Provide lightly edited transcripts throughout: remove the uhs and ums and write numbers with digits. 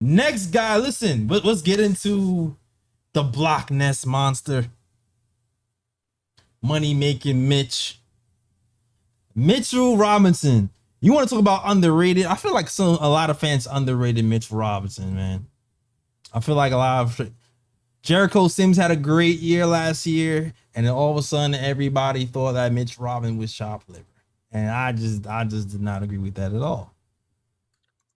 Next guy, listen, let's get into the block nest monster, money making Mitchell Robinson. You want to talk about underrated? I feel like a lot of fans underrated Mitchell Robinson, man. I feel like a lot of Jericho Sims had a great year last year, and then all of a sudden everybody thought that Mitch Robinson was chopped liver, and I just did not agree with that at all.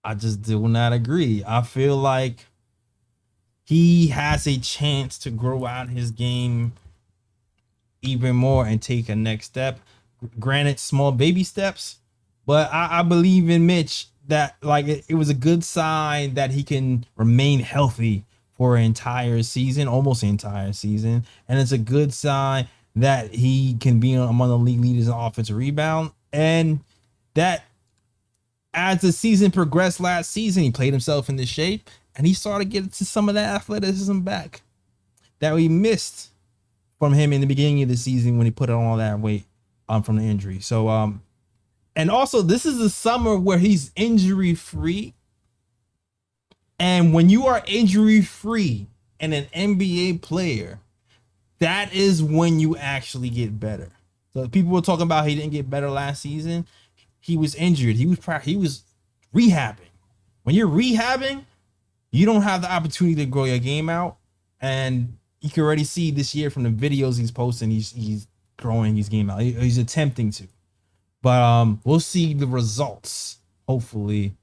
I just do not agree. I feel like he has a chance to grow out his game even more and take a next step. Granted, small baby steps, but I believe in Mitch that like it was a good sign that he can remain healthy for an entire season, almost an entire season, and it's a good sign that he can be among the league leaders in offensive rebound, and that as the season progressed last season, he played himself into shape and he started getting to some of that athleticism back that we missed from him in the beginning of the season when he put on all that weight from the injury. So and also this is a summer where he's injury free. And when you are injury free and an NBA player, that is when you actually get better. So people were talking about he didn't get better last season. He was injured. He was rehabbing. When you're rehabbing, you don't have the opportunity to grow your game out. And you can already see this year from the videos he's posting, he's growing his game out. He's attempting to. But we'll see the results, hopefully,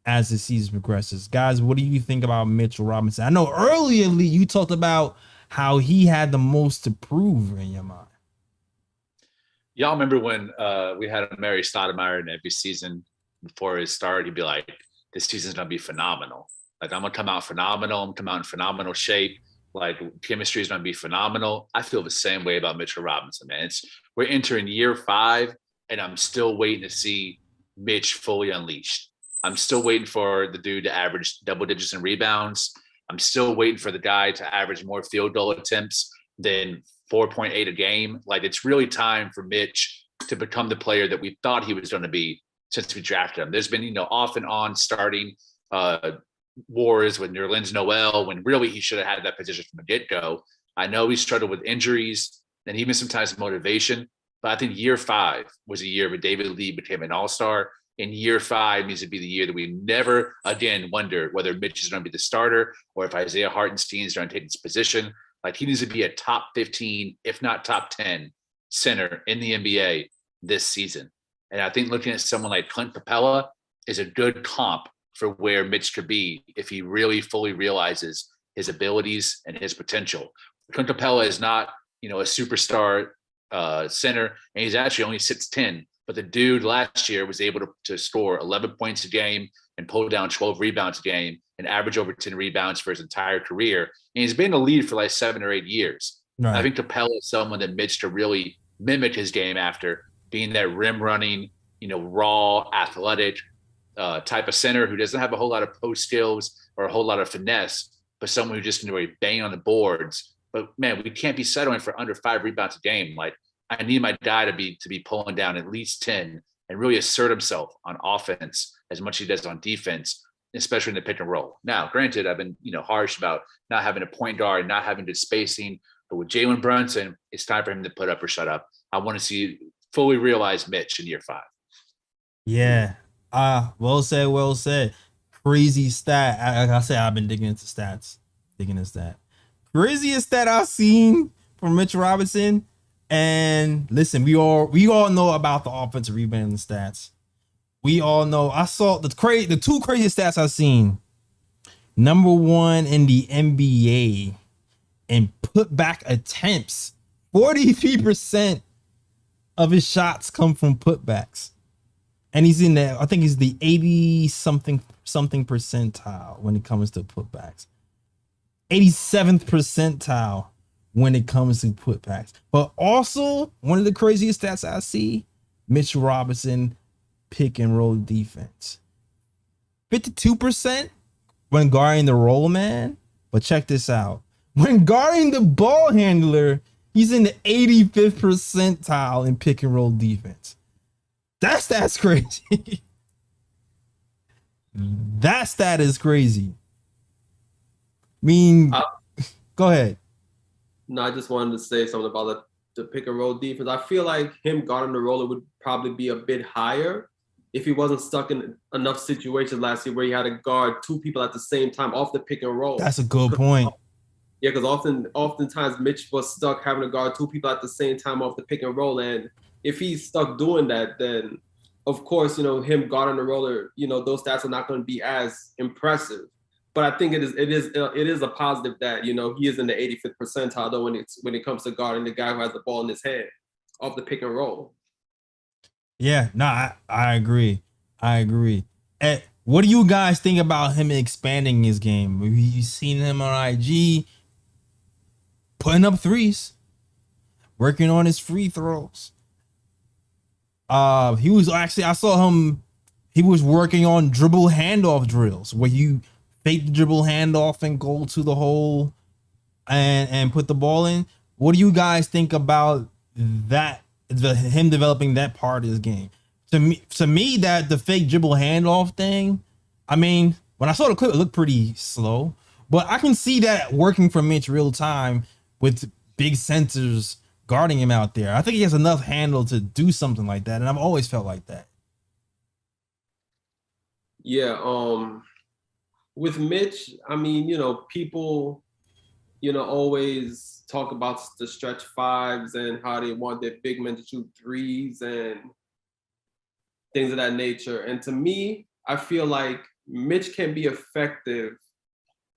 as the season progresses. Guys, what do you think about Mitchell Robinson? I know earlier, Lee, you talked about how he had the most to prove in your mind. Y'all remember when we had Mary Stoudemire in every season before it started? He'd be like, "This season's gonna be phenomenal. Like I'm gonna come out phenomenal. I'm gonna come out in phenomenal shape. Like chemistry is gonna be phenomenal." I feel the same way about Mitchell Robinson, man. We're entering year 5, and I'm still waiting to see Mitch fully unleashed. I'm still waiting for the dude to average double digits in rebounds. I'm still waiting for the guy to average more field goal attempts than 4.8 a game. Like it's really time for Mitch to become the player that we thought he was going to be since we drafted him. There's been, off and on starting wars with Nerlens Noel when really he should have had that position from the get-go. I know he struggled with injuries and even sometimes motivation, but I think year 5 was a year where David Lee became an all-star. And year 5 needs to be the year that we never again wonder whether Mitch is going to be the starter or if Isaiah Hartenstein is going to take his position. Like he needs to be a top 15, if not top 10 center in the NBA this season. And I think looking at someone like Clint Capella is a good comp for where Mitch could be if he really fully realizes his abilities and his potential. Clint Capella is not, a superstar center, and he's actually only 6'10". But the dude last year was able to score 11 points a game and pull down 12 rebounds a game and average over 10 rebounds for his entire career. And he's been in the lead for like 7 or 8 years. I Right. think Capella is someone that Mitch to really mimic his game after being that rim running, raw, athletic type of center who doesn't have a whole lot of post skills or a whole lot of finesse, but someone who just can really bang on the boards. But man, we can't be settling for under 5 rebounds a game. Like I need my guy to be pulling down at least 10 and really assert himself on offense as much as he does on defense, especially in the pick and roll. Now, granted, I've been harsh about not having a point guard, not having good spacing, but with Jalen Brunson, it's time for him to put up or shut up. I want to see fully realize Mitch in year 5. Yeah. Well said, well said. Crazy stat. Like I said, I've been digging into stats. Digging into that. Craziest stat I've seen from Mitch Robinson. And listen, we all know about the offensive rebounding stats. We all know. I saw the 2 craziest stats I've seen. Number 1 in the NBA in putback attempts. 43% of his shots come from putbacks. And he's in there. I think he's the 80 something percentile when it comes to putbacks. 87th percentile when it comes to putbacks. But also, one of the craziest stats I see, Mitchell Robinson pick and roll defense. 52% when guarding the roll man. But check this out. When guarding the ball handler, he's in the 85th percentile in pick and roll defense. That's crazy. That stat is crazy. I mean, I, go ahead. no, I just wanted to say something about the pick and roll defense. I feel like him guarding the roller would probably be a bit higher if he wasn't stuck in enough situations last year where he had to guard two people at the same time off the pick and roll. That's a good point. Yeah, because oftentimes Mitch was stuck having to guard two people at the same time off the pick and roll. And if he's stuck doing that, then of course, him guarding the roller, those stats are not going to be as impressive. But I think it is a positive that, he is in the 85th percentile though when it comes to guarding the guy who has the ball in his hand off the pick and roll. Yeah, no, I agree. I agree. And what do you guys think about him expanding his game? You've seen him on IG putting up threes, working on his free throws. He was actually, I saw him, he was working on dribble handoff drills where you fake the dribble handoff and go to the hole and put the ball in. What do you guys think about that? Him developing that part of his game. To me, that the fake dribble handoff thing. I mean, when I saw the clip, it looked pretty slow, but I can see that working for Mitch real time with big centers guarding him out there. I think he has enough handle to do something like that, and I've always felt like that. Yeah, with Mitch, I mean, people, always talk about the stretch fives and how they want their big men to shoot threes and things of that nature. And to me, I feel like Mitch can be effective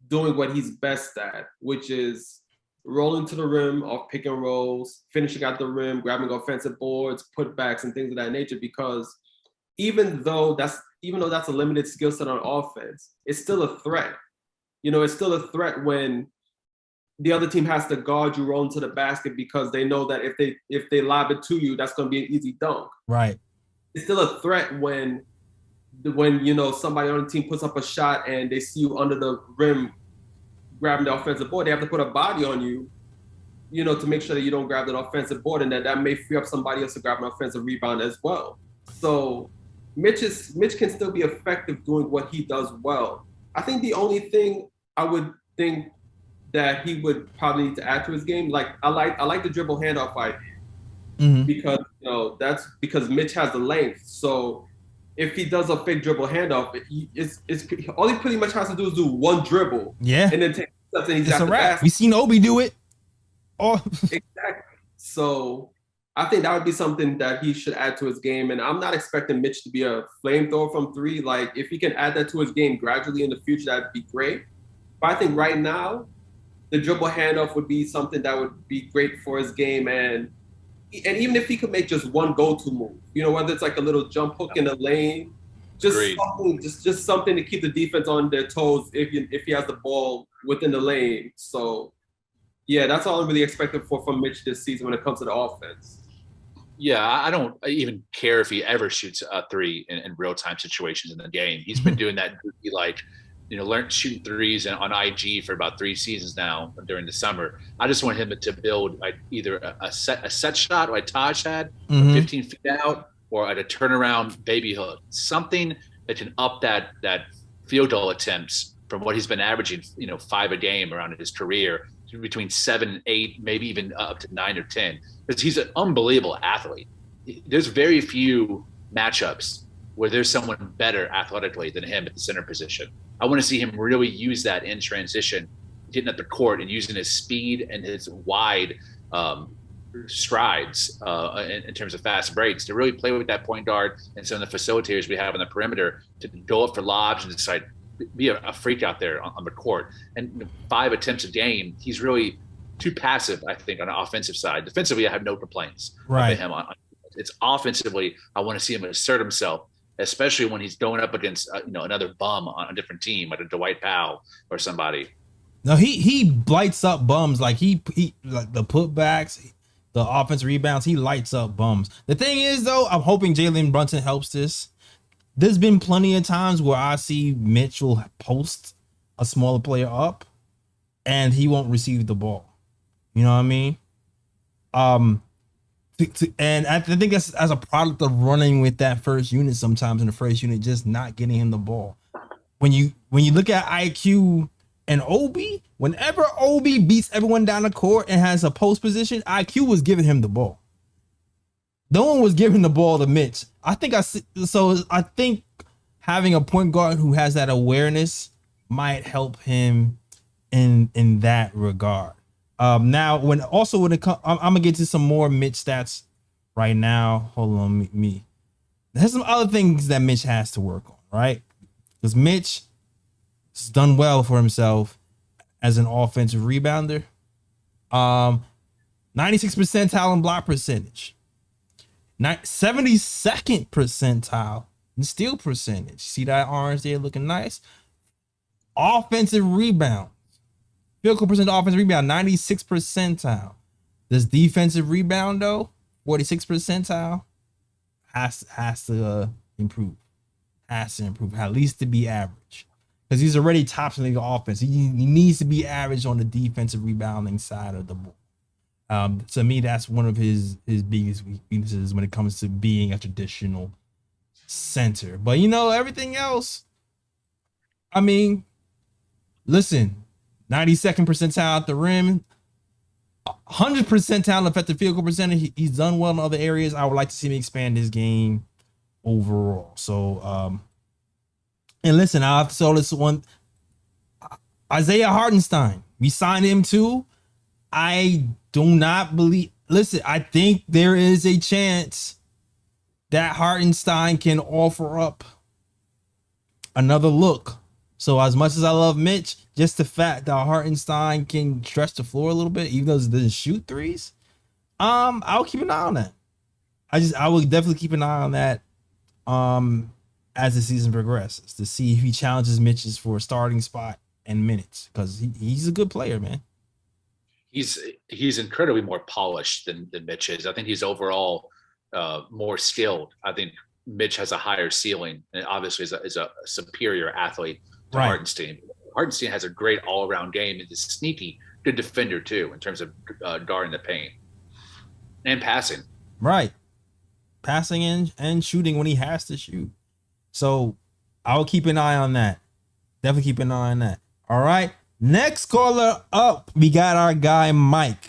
doing what he's best at, which is rolling to the rim off pick and rolls, finishing at the rim, grabbing offensive boards, putbacks, and things of that nature. Because even though that's a limited skill set on offense, it's still a threat. It's still a threat when the other team has to guard you rolling to the basket because they know that if they lob it to you, that's going to be an easy dunk. Right. It's still a threat when somebody on the team puts up a shot and they see you under the rim grabbing the offensive board. They have to put a body on you, to make sure that you don't grab that offensive board, and that may free up somebody else to grab an offensive rebound as well. So Mitch can still be effective doing what he does well. I think the only thing I would think that he would probably need to add to his game, like I like the dribble handoff idea, because that's because Mitch has the length. So if he does a fake dribble handoff, it's all he pretty much has to do is do one dribble, and then take steps and he's at the basket. We seen Obi do it. Oh, exactly. So I think that would be something that he should add to his game. And I'm not expecting Mitch to be a flamethrower from three. Like if he can add that to his game gradually in the future, that'd be great. But I think right now, the dribble handoff would be something that would be great for his game. And even if he could make just one go-to move, whether it's like a little jump hook in the lane, just something to keep the defense on their toes if he has the ball within the lane. So yeah, that's all I'm really expecting from Mitch this season when it comes to the offense. Yeah, I don't even care if he ever shoots a three in real-time situations in the game. He's been doing that, learned shooting threes on IG for about 3 seasons now during the summer. I just want him to build either a set shot like Taj had, 15 feet out, or at a turnaround baby hook, something that can up that field goal attempts from what he's been averaging, 5 a game around his career, between 7, 8, maybe even up to 9 or 10. Because he's an unbelievable athlete. There's very few matchups where there's someone better athletically than him at the center position. I want to see him really use that in transition, getting at the court and using his speed and his wide strides in terms of fast breaks to really play with that point guard and some of the facilitators we have on the perimeter to go up for lobs and decide be a freak out there on the court. And 5 attempts a game, he's really too passive, I think, on the offensive side. Defensively, I have no complaints with him. It's offensively, I want to see him assert himself, especially when he's going up against another bum on a different team, like a Dwight Powell or somebody. No, he lights up bums. Like he like the putbacks, the offensive rebounds. He lights up bums. The thing is, though, I'm hoping Jalen Brunson helps this. There's been plenty of times where I see Mitchell post a smaller player up, and he won't receive the ball. You know what I mean? And I think that's as a product of running with that first unit sometimes in the first unit, just not getting him the ball. when you look at IQ and OB, whenever OB beats everyone down the court and has a post position, IQ was giving him the ball. No one was giving the ball to Mitch. I think having a point guard who has that awareness might help him in that regard. Now when it comes, I'm gonna get to some more Mitch stats right now. Hold on, me. There's some other things that Mitch has to work on, right? Because Mitch has done well for himself as an offensive rebounder. 96th percentile in block percentage. 72nd percentile in steal percentage. See that orange there looking nice? Offensive rebound. Field goal percent offensive rebound, 96th percentile. This defensive rebound though, 46th percentile. Has to improve. Has to improve, at least to be average. Because he's already tops in the offense. He needs to be average on the defensive rebounding side of the ball. To me, that's one of his biggest weaknesses when it comes to being a traditional center. But everything else, I mean, listen, 92nd percentile at the rim, 100th percentile effective field goal percentage. He's done well in other areas. I would like to see him expand his game overall. So, and listen, I have to say this one. Isaiah Hartenstein, we signed him too. I do not believe. Listen, I think there is a chance that Hartenstein can offer up another look. So as much as I love Mitch, just the fact that Hartenstein can stretch the floor a little bit, even though he doesn't shoot threes, I'll keep an eye on that. I will definitely keep an eye on that as the season progresses to see if he challenges Mitch's for a starting spot and minutes, because he's a good player, man. He's incredibly more polished than Mitch is. I think he's overall more skilled. I think Mitch has a higher ceiling and obviously is a superior athlete to Right. Hartenstein. Hartenstein has a great all-around game and is a sneaky good defender too in terms of guarding the paint and passing. Right. Passing and shooting when he has to shoot. So I'll keep an eye on that. Definitely keep an eye on that. All right. Next caller up, we got our guy Mike.